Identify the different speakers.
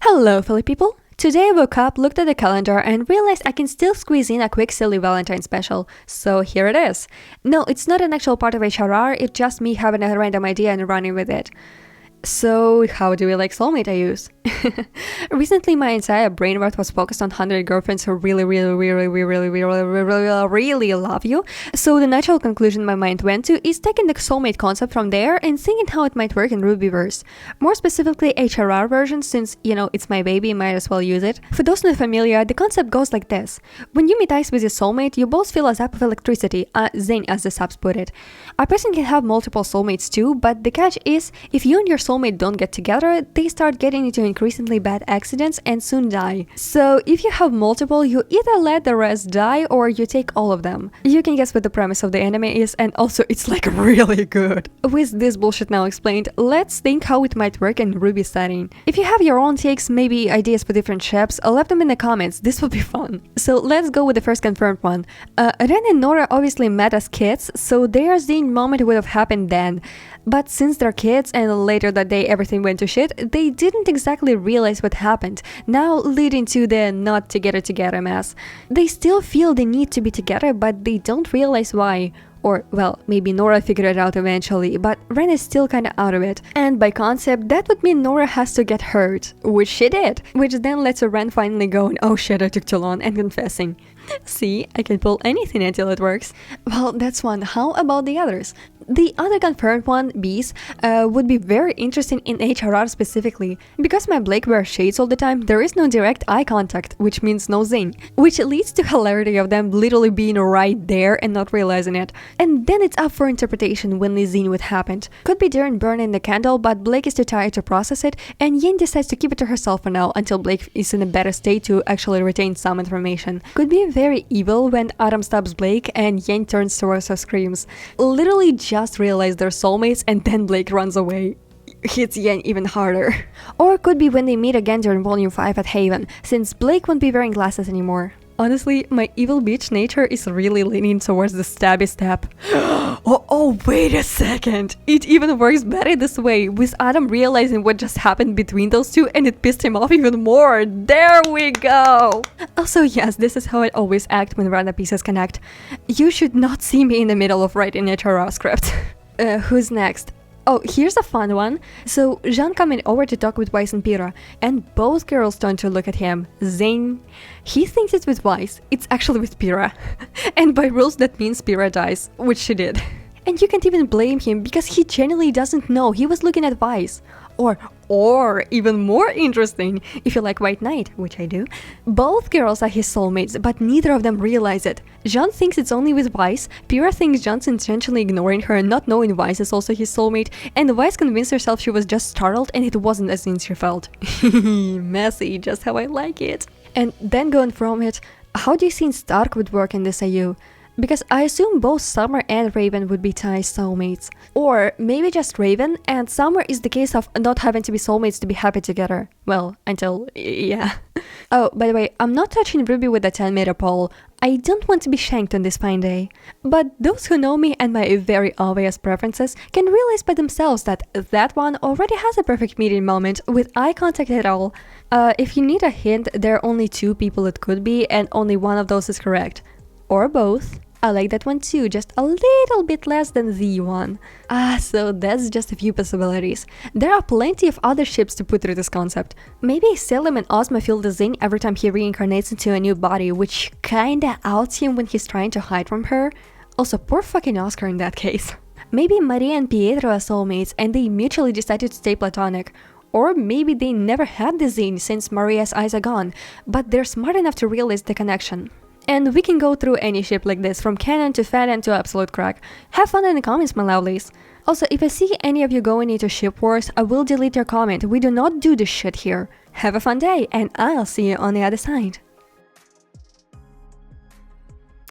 Speaker 1: Hello, Philly people! Today I woke up, looked at the calendar, and realized I can still squeeze in a quick silly Valentine special. So here it is. No, it's not an actual part of HRR, it's just me having a random idea and running with it. So, how do we like soulmate I use? Recently, my entire brain work was focused on 100 girlfriends who really love you. So, the natural conclusion my mind went to is taking the soulmate concept from there and thinking how it might work in RWBYverse. More specifically, HRR version, since, it's my baby, might as well use it. For those not familiar, the concept goes like this. When you meet eyes with your soulmate, you both feel a zap of electricity, zen as the subs put it. A person can have multiple soulmates too, but the catch is, if you and your soulmate don't get together, they start getting into increasingly bad accidents and soon die. So if you have multiple, you either let the rest die or you take all of them. You can guess what the premise of the anime is, and also it's like really good. With this bullshit now explained, let's think how it might work in RWBY setting. If you have your own takes, maybe ideas for different ships, leave them in the comments, this will be fun. So let's go with the first confirmed one. Ren and Nora obviously met as kids, so their Zine moment would have happened then. But since they're kids and later that day everything went to shit, they didn't exactly realize what happened, now leading to the not together mess. They still feel the need to be together, but they don't realize why. Or, well, maybe Nora figured it out eventually, but Ren is still kinda out of it. And by concept, that would mean Nora has to get hurt, which she did, which then lets Ren finally go and oh shit, I took too long, and confessing. See, I can pull anything until it works. Well, that's one. How about the others? The other confirmed one, Bees, would be very interesting in HRR specifically. Because my Blake wears shades all the time, there is no direct eye contact, which means no zing, which leads to hilarity of them literally being right there and not realizing it. And then it's up for interpretation when the zing would happen. Could be during burning the candle, but Blake is too tired to process it, and Yen decides to keep it to herself for now until Blake is in a better state to actually retain some information. Could be very evil when Adam stabs Blake and Yen turns towards her screams. Literally just realize they're soulmates and then Blake runs away. Hits Yen even harder. Or could be when they meet again during Volume 5 at Haven, since Blake won't be wearing glasses anymore. Honestly, my evil bitch nature is really leaning towards the stabby stab. Oh, wait a second! It even works better this way, with Adam realizing what just happened between those two and it pissed him off even more. There we go! Also, yes, this is how I always act when random pieces connect. You should not see me in the middle of writing a HRR script. Who's next? Oh, here's a fun one. So, Jean coming over to talk with Weiss and Pyrrha, and both girls turn to look at him. Zing. He thinks it's with Weiss, it's actually with Pyrrha. And by rules that means Pyrrha dies, which she did. And you can't even blame him because he genuinely doesn't know, he was looking at Weiss. Or even more interesting, if you like White Knight, which I do, both girls are his soulmates, but neither of them realize it. Jean thinks it's only with Weiss, Pyrrha thinks Jean's intentionally ignoring her, not knowing Weiss is also his soulmate, and Weiss convinced herself she was just startled and it wasn't as in she felt. Messy, just how I like it. And then going from it, how do you think Stark would work in this AU? Because I assume both Summer and Raven would be Ty's soulmates. Or maybe just Raven, and Summer is the case of not having to be soulmates to be happy together. Well, until... yeah. Oh, by the way, I'm not touching RWBY with a 10-meter pole. I don't want to be shanked on this fine day. But those who know me and my very obvious preferences can realize by themselves that that one already has a perfect meeting moment with eye contact at all. If you need a hint, there are only two people it could be, and only one of those is correct. Or both. I like that one too, just a little bit less than the one. So that's just a few possibilities. There are plenty of other ships to put through this concept. Maybe Selim and Ozma feel the zing every time he reincarnates into a new body, which kinda outs him when he's trying to hide from her. Also, poor fucking Oscar in that case. Maybe Maria and Pietro are soulmates and they mutually decided to stay platonic. Or maybe they never had the zing since Maria's eyes are gone, but they're smart enough to realize the connection. And we can go through any ship like this, from canon to fanon to absolute crack. Have fun in the comments, my lovelies. Also, if I see any of you going into ship wars, I will delete your comment. We do not do this shit here. Have a fun day, and I'll see you on the other side.